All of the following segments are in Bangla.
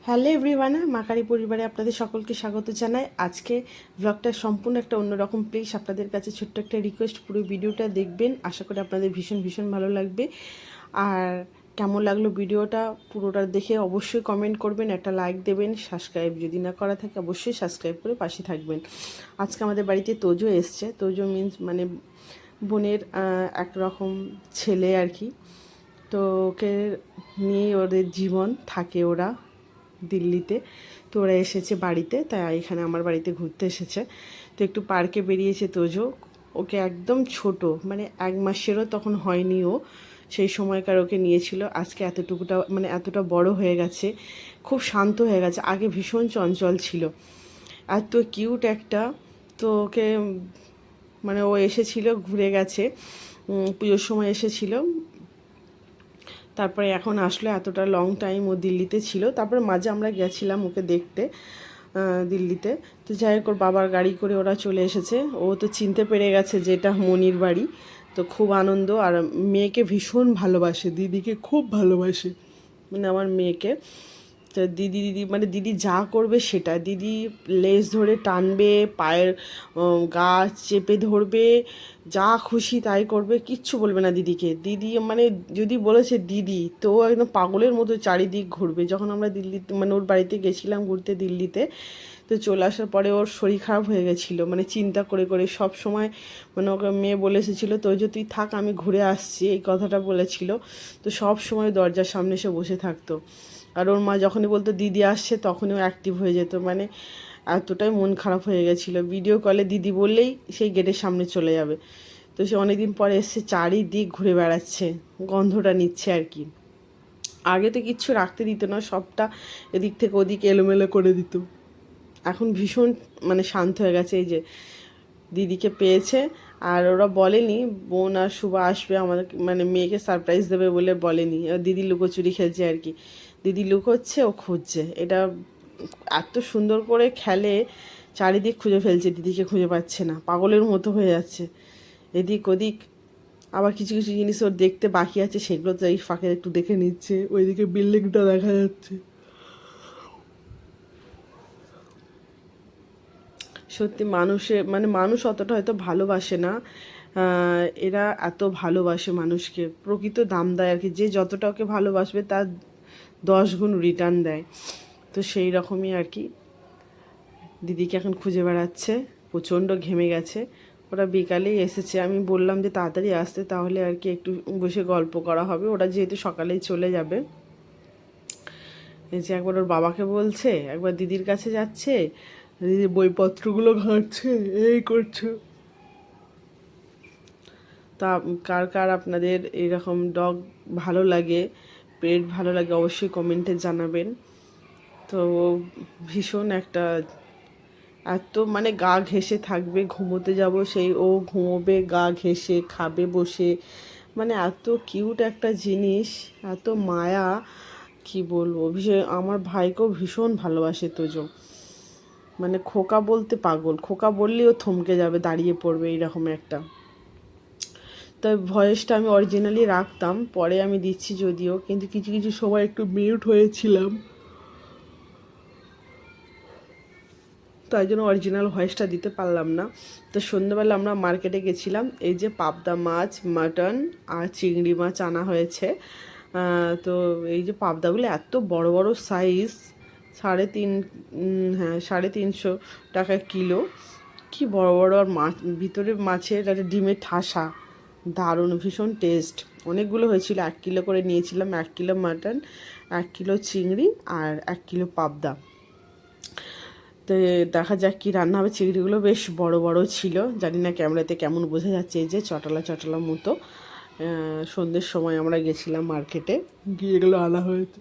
হ্যালো এভরিওয়ান, মাকারি পরিবারে আপনাদের সকলকে স্বাগত জানাই। আজকে ব্লগটা সম্পূর্ণ একটা অন্যরকম। প্লিজ আপনাদের কাছে ছোট্ট একটা রিকোয়েস্ট, পুরো ভিডিওটা দেখবেন। আশা করি আপনাদের ভীষণ ভীষণ ভালো লাগবে। আর কেমন লাগলো ভিডিওটা পুরোটা দেখে অবশ্যই কমেন্ট করবেন, একটা লাইক দেবেন, সাবস্ক্রাইব যদি না করা থাকে অবশ্যই সাবস্ক্রাইব করে পাশে থাকবেন। আজকে আমাদের বাড়িতে তোজো এসছে। তোজো মিন্স মানে বোনের একরকম ছেলে আর কি। তো ওকে নিয়ে ওদের জীবন থাকে, ওরা দিল্লিতে। তো ওরা এসেছে বাড়িতে, তাই এখানে আমার বাড়িতে ঘুরতে এসেছে। তো একটু পার্কে বেরিয়েছে তোজো। ওকে একদম ছোট, মানে 1 মাসেরও তখন হয়নি ও, সেই সময়কার ওকে নিয়েছিল। আজকে এতটুকুটা মানে এতটা বড় হয়ে গেছে, খুব শান্ত হয়ে গেছে। আগে ভীষণ চঞ্চল ছিল, এত কিউট একটা। তো ওকে মানে ও এসেছিল, ঘুরে গেছে, পুজোর সময় এসেছিল, তারপরে এখন আসলো। এতটা লং টাইম ও দিল্লিতে ছিল। তারপরে মাঝে আমরা গেছিলাম ওকে দেখতে দিল্লিতে। তো যাই হোক, ওর বাবার গাড়ি করে ওরা চলে এসেছে। ও তো চিনতে পেরে গেছে যে এটা মনির বাড়ি। তো খুব আনন্দ। আর মেয়েকে ভীষণ ভালোবাসে, দিদিকে খুব ভালোবাসে, মানে আমার মেয়েকে। তো দিদি দিদি মানে দিদি যা করবে সেটা, দিদি লেজ ধরে টানবে, পায়ের গা চেপে ধরবে, যা খুশি তাই করবে, কিচ্ছু বলবে না দিদিকে। দিদি মানে যদি বলেছে দিদি, তো ও একদম পাগলের মতো চারিদিক ঘুরবে। যখন আমরা দিল্লিতে মানে ওর বাড়িতে গেছিলাম ঘুরতে দিল্লিতে, তো চলে আসার পরে ওর শরীর খারাপ হয়ে গেছিলো, মানে চিন্তা করে করে সব সময়। মানে ওকে মেয়ে বলে এসেছিলো, তো যে তুই থাক আমি ঘুরে আসছি, এই কথাটা বলেছিল। তো সব সময় দরজার সামনে এসে বসে থাকতো। আর ওর মা যখনই বলতো দিদি আসছে তখনই ও অ্যাক্টিভ হয়ে যেত, মানে এতটাই মন খারাপ হয়ে গেছিলো। ভিডিও কলে দিদি বললেই সেই গেটের সামনে চলে যাবে। তো সে অনেকদিন পরে এসছে, চারিদিক ঘুরে বেড়াচ্ছে, গন্ধটা নিচ্ছে আর কি। আগে তো কিচ্ছু রাখতে দিত না, সবটা এদিক থেকে ওদিক এলোমেলো করে দিত। এখন ভীষণ মানে শান্ত হয়ে গেছে, এই যে দিদিকে পেয়েছে। আর ওরা বলেনি বোন আর শুভ আসবে আমাদের, মানে মেয়েকে সারপ্রাইজ দেবে বলে বলেনি। দিদি লুকোচুরি খেলছে আর কি, দিদি লুকোচ্ছে ও খুঁজছে। এটা এত সুন্দর করে খেলে, চারিদিক খুঁজে ফেলছে, দিদিকে খুঁজে পাচ্ছে না, পাগলের মতো হয়ে যাচ্ছে এদিক ওদিক। আবার কিছু কিছু জিনিস ওর দেখতে বাকি আছে, সেগুলো তো এই ফাঁকে একটু দেখে নিচ্ছে। ওইদিকে বিল্ডিংটা দেখা যাচ্ছে। সত্যি মানুষে মানে মানুষ অতটা হয়তো ভালোবাসে না, এরা এত ভালোবাসে মানুষকে, প্রকৃত দাম দেয় আর কি। যে যতটা ওকে ভালোবাসবে তার 10 গুণ রিটার্ন দেয়। তো সেই রকমই আর কি। দিদিকে এখন খুঁজে বেড়াচ্ছে, প্রচণ্ড ঘেমে গেছে। ওরা বিকালেই এসেছে, আমি বললাম যে তাড়াতাড়ি আসতে, তাহলে আর কি একটু বসে গল্প করা হবে। ওরা যেহেতু সকালেই চলে যাবে। এই যে একবার ওর বাবাকে বলছে, একবার দিদির কাছে যাচ্ছে, দিদির বইপত্রগুলো ঘাঁটছে, এই করছে। তা কার কার আপনাদের এরকম ডগ ভালো লাগে, পেট ভালো লাগে, অবশ্যই কমেন্টে জানাবেন। তো ভীষণ একটা এত মানে গা ঘেঁষে থাকবে, ঘুমোতে যাব সেই ও ঘুমোবে গা ঘেঁষে, খাবে বসে, মানে এত কিউট একটা জিনিস, এত মায়া, কি বলবো। ভীষণ আমার ভাইকেও ভীষণ ভালোবাসে তোজো, মানে খোকা বলতে পাগল, খোকা বললেও থমকে যাবে, দাঁড়িয়ে পড়বে, এইরকম একটা। তবে ভয়েসটা আমি অরিজিনালি রাখতাম, পরে আমি দিচ্ছি যদিও, কিন্তু কিছু কিছু সময় একটু মিউট হয়েছিলাম, তাই জন্য অরিজিনাল ভয়েসটা দিতে পারলাম না। তো সন্ধ্যেবেলা আমরা মার্কেটে গেছিলাম, এই যে পাবদা মাছ, মাটন আর চিংড়ি মাছ আনা হয়েছে। তো এই যে পাবদাগুলো এত বড় বড় সাইজ, 350 টাকা কিলো, কি বড় বড়। আর মাছ ভিতরে মাছের একটা ডিমের ঠাসা, দারুণ, ভীষণ টেস্ট। অনেকগুলো হয়েছিল, 1 কিলো করে নিয়েছিলাম। 1 কিলো মাটন, 1 কিলো চিংড়ি আর 1 কিলো পাবদা। তো দেখা যাক কী রান্না হবে। চিংড়িগুলো বেশ বড় বড় ছিল, জানি না ক্যামেরাতে কেমন বোঝা যাচ্ছে, এই যে চটলা চটলা মতো। সন্ধ্যের সময় আমরা গেছিলাম মার্কেটে, গিয়ে এগুলো আনা হয়েছে।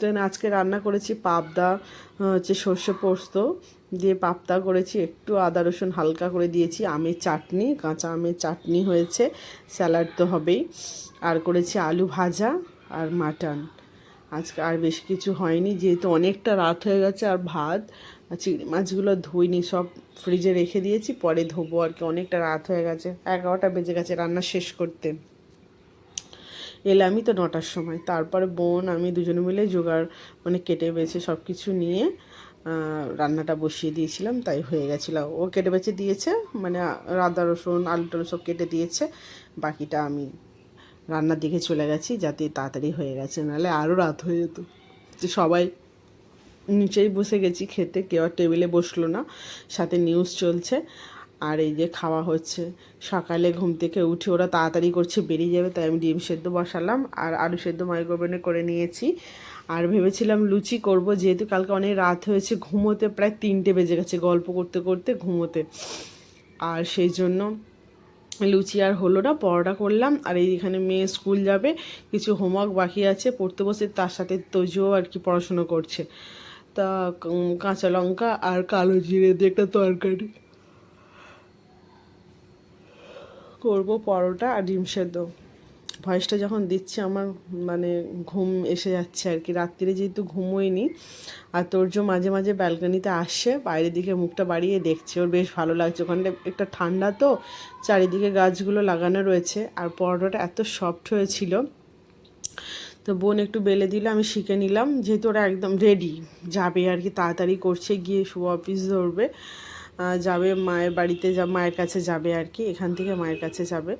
দেন আজকে রান্না করেছি পাবদা, হচ্ছে সর্ষে পোস্ত দিয়ে পাবদা করেছি, একটু আদা রসুন হালকা করে দিয়েছি, আমের চাটনি, কাঁচা আমের চাটনি হয়েছে, স্যালাড তো হবেই, আর করেছি আলু ভাজা আর মাটন। আজকে আর বেশি কিছু হয়নি, যেহেতু অনেকটা রাত হয়ে গেছে। আর ভাত আর চিংড়ি মাছগুলো ধুইনি, সব ফ্রিজে রেখে দিয়েছি, পরে ধোবো আর কি। অনেকটা রাত হয়ে গেছে, 11টা বেজে গেছে রান্না শেষ করতে। এলামই তো 9টার সময়। তারপরে বোন আমি দুজনে মিলে জোগাড় মানে কেটে বেছে সব কিছু নিয়ে রান্নাটা বসিয়ে দিয়েছিলাম, তাই হয়ে গেছিলো। ও কেটে বেছে দিয়েছে, মানে আদা রসুন আলু টালু সব কেটে দিয়েছে, বাকিটা আমি রান্নার দিকে চলে গেছি যাতে তাড়াতাড়ি হয়ে গেছে, নাহলে আরও রাত হয়ে যেত। যে সবাই নিচেই বসে গেছি খেতে, কেউ আর টেবিলে বসলো না, সাথে নিউজ চলছে আর এই যে খাওয়া হচ্ছে। সকালে ঘুম থেকে উঠে ওরা তাড়াতাড়ি করছে, বেরিয়ে যাবে, তাই আমি ডিম সেদ্ধ বসালাম আর আলু সেদ্ধ মাইক্রোওভেনে করে নিয়েছি। আর ভেবেছিলাম লুচি করব, যেহেতু কালকে অনেক রাত হয়েছে, ঘুমোতে প্রায় 3টে বেজে গেছে গল্প করতে করতে ঘুমোতে, আর সেই জন্য লুচি আর হলো না, পরোটা করলাম। আর এইখানে মেয়ে স্কুল যাবে, কিছু হোমওয়ার্ক বাকি আছে পড়তে বসে, তার সাথে তোজো আর কি পড়াশুনো করছে। তা কাঁচা লঙ্কা আর কালো জিরে দিয়ে একটা তরকারি করবো, পরোটা আর ডিম সেদ্ধ। ভয়েসটা যখন দিচ্ছে আমার মানে ঘুম এসে যাচ্ছে আর কি, রাত্রিরে যেহেতু ঘুমোইনি। আর তোর্য মাঝে মাঝে ব্যালকনিতে আসছে, বাইরের দিকে মুখটা বাড়িয়ে দেখছে, ওর বেশ ভালো লাগছে। ওখানটা একটা ঠান্ডা তো, চারিদিকে গাছগুলো লাগানো রয়েছে, আর পরোটাটা এত সফট হয়েছিল। তো বোন একটু বেলে দিলে আমি শিখে নিলাম, যেহেতু ওরা একদম রেডি যাবে আর কি, তাড়াতাড়ি করছে, গিয়ে শুভ অফিস ধরবে, যাবে মায়ের বাড়িতে, মায়ের কাছে যাবে আর কি, এখান থেকে মায়ের কাছে যাবে।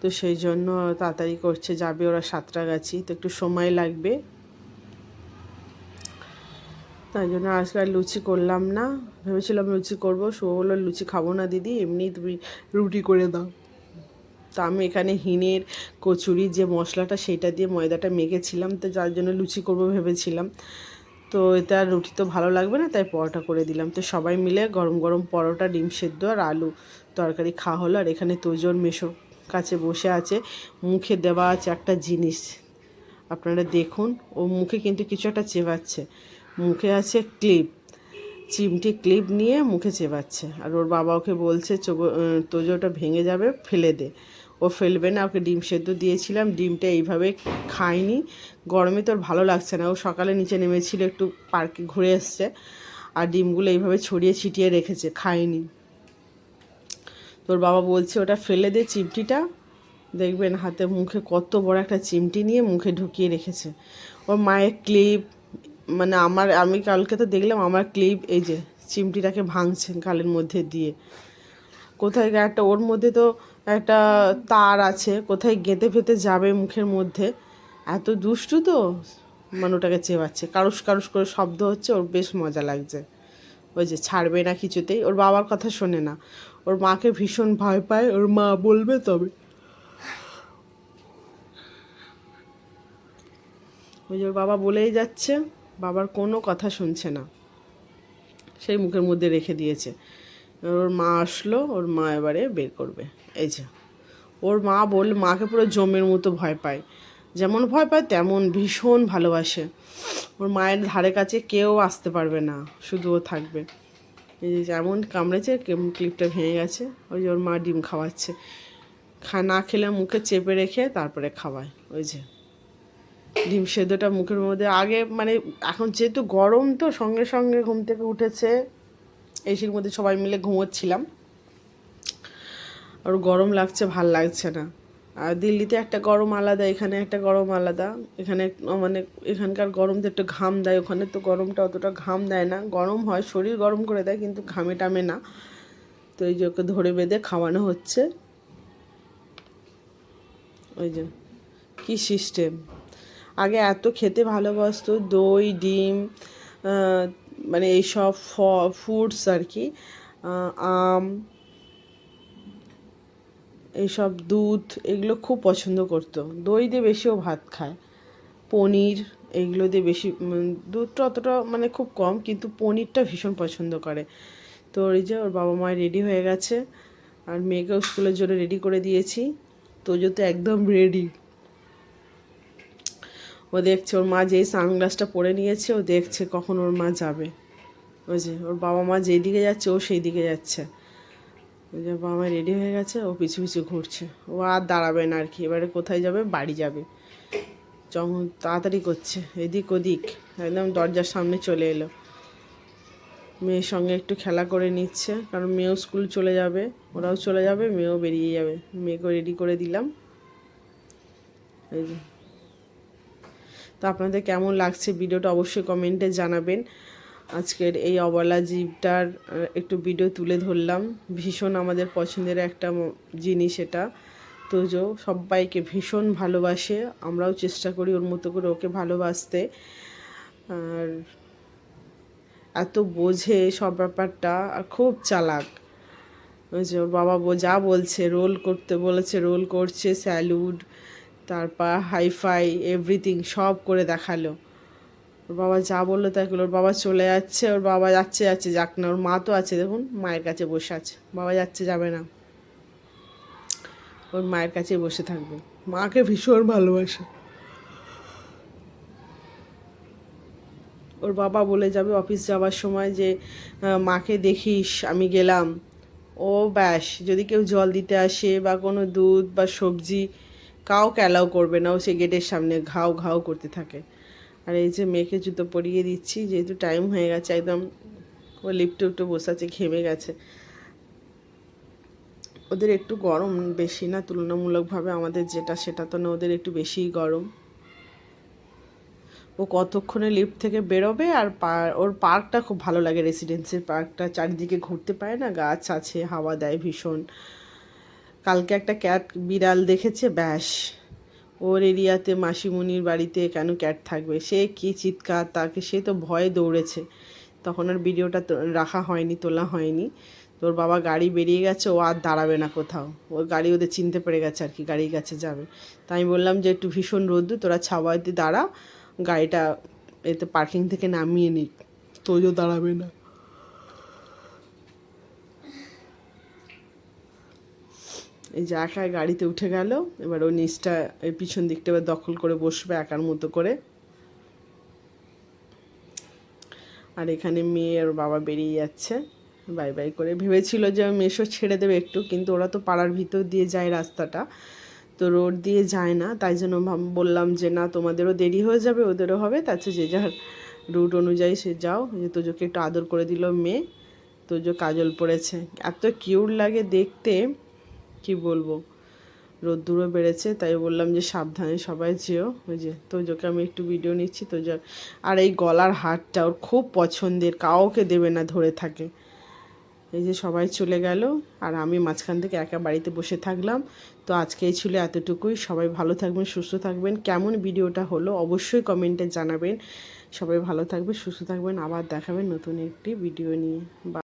তো সেই জন্য তাড়াতাড়ি করছে, যাবে ওরা সাঁতরাগাছি, তো একটু সময় লাগবে, তাই জন্য আজকে আর লুচি করলাম না। ভেবেছিলাম লুচি করবো, শুভ বললো লুচি খাবো না দিদি, এমনি তুমি রুটি করে দাও। তো আমি এখানে হিনের কচুরি যে মশলাটা সেটা দিয়ে ময়দাটা মেখেছিলাম, তো যার জন্য লুচি করবো ভেবেছিলাম। তো এতে আর রুটি তো ভালো লাগবে না, তাই পরোটা করে দিলাম। তো সবাই মিলে গরম গরম পরোটা, ডিম সেদ্ধ আর আলু তরকারি খাওয়া হলো। আর এখানে তোজোর মেশোর কাছে বসে আছে, মুখে দেওয়া আছে একটা জিনিস, আপনারা দেখুন, ও মুখে কিন্তু কিছু একটা চেবাচ্ছে, মুখে আছে ক্লিপ, চিমটি ক্লিপ নিয়ে মুখে চেবাচ্ছে। আর ওর বাবা ওকে বলছে তোজোটা ভেঙে যাবে, ফেলে দে। ও ফেলবে না, ওকে ডিম সেদ্ধ দিয়েছিলাম, ডিমটা এইভাবে খায়নি, গরমে তোর ভালো লাগছে না। ও সকালে নিচে নেমেছিল, একটু পার্কে ঘুরে এসছে, আর ডিমগুলো এইভাবে ছড়িয়ে ছিটিয়ে রেখেছে, খায়নি। তোর বাবা বলছে ওটা ফেলে দে চিমটিটা, দেখবেন হাতে মুখে কত বড় একটা চিমটি নিয়ে মুখে ঢুকিয়ে রেখেছে। ওর মায়ের ক্লিপ, মানে আমি কালকে তো দেখলাম আমার ক্লিপ এই যে চিমটিটাকে ভাঙছে গালের মধ্যে দিয়ে, কোথায় একটা ওর মধ্যে তো একটা তার আছে, কোথায় গেঁথে ফেতে যাবে মুখের মধ্যে, এত দুষ্টু তো, মানে ওটাকে চেবাচ্ছে, কারুস কারুস করে শব্দ হচ্ছে, ওর বেশ মজা লাগছে। ওই যে ছাড়বে না কিছুতেই, ওর বাবার কথা শোনে না, ওর মাকে ভীষণ ভয় পায়, ওর মা বলবে তবে। ওই যে ওর বাবা বলেই যাচ্ছে, বাবার কোনো কথা শুনছে না, সেই মুখের মধ্যে রেখে দিয়েছে। ওর মা আসলো, ওর মা এবারে বের করবে। এই যে ওর মা মাকে পুরো জমের মতো ভয় পায়, যেমন ভয় পায় তেমন ভীষণ ভালোবাসে। ওর মায়ের ধারে কাছে কেউ আসতে পারবে না, শুধু ও থাকবে। এই যে যেমন কামড়েছে, ক্লিপটা ভেঙে গেছে। ওই যে ওর মা ডিম খাওয়াচ্ছে, না খেলে মুখে চেপে রেখে তারপরে খাওয়ায়। ওই যে ডিম সেদ্ধটা মুখের মধ্যে আগে, মানে এখন যেহেতু গরম তো, সঙ্গে সঙ্গে ঘুম থেকে উঠেছে, এসির মধ্যে সবাই মিলে ঘুমোচ্ছিলাম, আর গরম লাগছে, ভাল লাগছে না। আর দিল্লিতে একটা গরম আলাদা, এখানে একটা গরম আলাদা। এখানে মানে এখানকার গরম তো একটু ঘাম দেয়, ওখানে তো গরমটা অতটা ঘাম দেয় না, গরম হয়, শরীর গরম করে দেয়, কিন্তু ঘামে টামে না। তো এই যে ওকে ধরে বেঁধে খাওয়ানো হচ্ছে। ওই যে কী সিস্টেম, আগে এত খেতে ভালোবাসতো, দই ডিম, মানে এইসব ফ্রুটস আর কি, আম, এইসব দুধ, এগুলো খুব পছন্দ করতো। দই দিয়ে বেশিও ভাত খায়, পনির এগুলো দিয়ে বেশি, দুধটা অতটা মানে খুব কম, কিন্তু পনিরটা ভীষণ পছন্দ করে। তো এই যে ওর বাবা মা রেডি হয়ে গেছে, আর মেয়েকেও স্কুলের জন্য রেডি করে দিয়েছি। তো তো একদম রেডি, ও দেখছে ওর মা যেই সানগ্লাসটা পরে নিয়েছে, ও দেখছে কখন ওর মা যাবে। ওই যে ওর বাবা মা যেই দিকে যাচ্ছে ও সেই দিকে যাচ্ছে। ওই যে বাবা মা রেডি হয়ে গেছে, ও পিছু পিছু ঘুরছে, ও আর দাঁড়াবে না আর কি, এবারে কোথায় যাবে, বাড়ি যাবে। যখন তাড়াতাড়ি করছে এদিক ওদিক, একদম দরজার সামনে চলে এলো। মেয়ের সঙ্গে একটু খেলা করে নিচ্ছে, কারণ মেয়েও স্কুল চলে যাবে, ওরাও চলে যাবে, মেয়েও বেরিয়ে যাবে। মেয়েকেও রেডি করে দিলাম। এই যে তো আপনাদের কেমন লাগছে ভিডিওটা অবশ্যই কমেন্টে জানাবেন। আজকের এই অবলা জীবটার একটু ভিডিও তুলে ধরলাম। ভীষণ আমাদের পছন্দের একটা জিনিস এটা। তোজো সবাইকে ভীষণ ভালোবাসে, আমরাও চেষ্টা করি ওর মতো করে ওকে ভালোবাসতে। আর এত বোঝে সব ব্যাপারটা, আর খুব চালাক। ওই যে ওর বাবা যা বলছে, রোল করতে বলেছে রোল করছে, স্যালুড, তারপর হাইফাই এভরিথিং সব করে দেখালো। ওর বাবা যা বললো তাই করলো। ওর বাবা চলে যাচ্ছে, ওর বাবা যাচ্ছে যাচ্ছে যাক না, ওর মা তো আছে দেখুন, মায়ের কাছে বসে আছে। বাবা যাচ্ছে, যাবে না, ওর মায়ের কাছে বসে থাকবে। মাকে ভীষণ ভালোবাসে। ওর বাবা বলে যাবে অফিস যাওয়ার সময় যে মাকে দেখিস আমি গেলাম। ও ব্যাস, যদি কেউ জল দিতে আসে বা কোনো দুধ বা সবজি কাউকে অ্যালাউ করবে না, ও সে গেটের সামনে ঘাও ঘাও করতে থাকে। আর এই যে মেয়েকে জুতো পরিয়ে দিচ্ছি, যেহেতু টাইম হয়ে গেছে একদম, ও লিফটে একটু বসে আছে, ঘেমে গেছে। ওদের একটু গরম বেশি না তুলনামূলকভাবে, আমাদের যেটা সেটা তো না, ওদের একটু বেশিই গরম। ও কতক্ষণে লিফট থেকে বেরোবে। আর ওর পার্কটা খুব ভালো লাগে, রেসিডেন্সির পার্কটা, চারিদিকে ঘুরতে পারে না, গাছ আছে, হাওয়া দেয় ভীষণ। কালকে একটা ক্যাট বিড়াল দেখেছে, ব্যাস ওর এরিয়াতে মাসিমণির বাড়িতে কেন ক্যাট থাকবে, সে কি চিৎকার, তাকে সে তো ভয়ে দৌড়েছে। তখন আর ভিডিওটা রাখা হয়নি, তোলা হয়নি। তোর বাবা গাড়ি বেরিয়ে গেছে, ও আর দাঁড়াবে না কোথাও, ওর গাড়ি ওদের চিনতে পেরে গেছে আর কি, গাড়ির কাছে যাবে। তাই আমি বললাম যে একটু ভীষণ রোদ্দুর, তোরা ছাওয়াতে দাঁড়া, গাড়িটা এতে পার্কিং থেকে নামিয়ে নিক, তোজো দাঁড়াবে না। এই যে একা গাড়িতে উঠে গেল, এবার ও নিচটা এই পিছন দিকটা এবার দখল করে বসবে একার মতো করে। আর এখানে মেয়ে আর বাবা বেরিয়ে যাচ্ছে বাই বাই করে। ভেবেছিল যে মেশো ছেড়ে দেবে একটু, কিন্তু ওরা তো পাড়ার ভিতর দিয়ে যায় রাস্তাটা, তো রোড দিয়ে যায় না। তাই জন্য বললাম যে না, তোমাদেরও দেরি হয়ে যাবে, ওদেরও হবে, তার চেয়ে যে যার রুট অনুযায়ী সে যাও। যে তোজোকে একটু আদর করে দিল মেয়ে, তোজো কাজল পড়েছে, এত কিউট লাগে দেখতে, কি বলবো। রোদ্দুরও বেড়েছে, তাই বললাম যে সাবধানে সবাই যেও। ওই যে তোজোকে আমি একটু ভিডিও নিচ্ছি, তোজো। আর এই গলার হারটা ওর খুব পছন্দের, কাউকে দেবে না, ধরে থাকে। এই যে সবাই চলে গেল, আর আমি মাঝখান থেকে একা বাড়িতে বসে থাকলাম। তো আজকেই ছিল এতটুকুই। সবাই ভালো থাকবেন, সুস্থ থাকবেন। কেমন ভিডিওটা হলো অবশ্যই কমেন্টে জানাবেন। সবাই ভালো থাকবে, সুস্থ থাকবেন, আবার দেখাবেন নতুন একটি ভিডিও নিয়ে।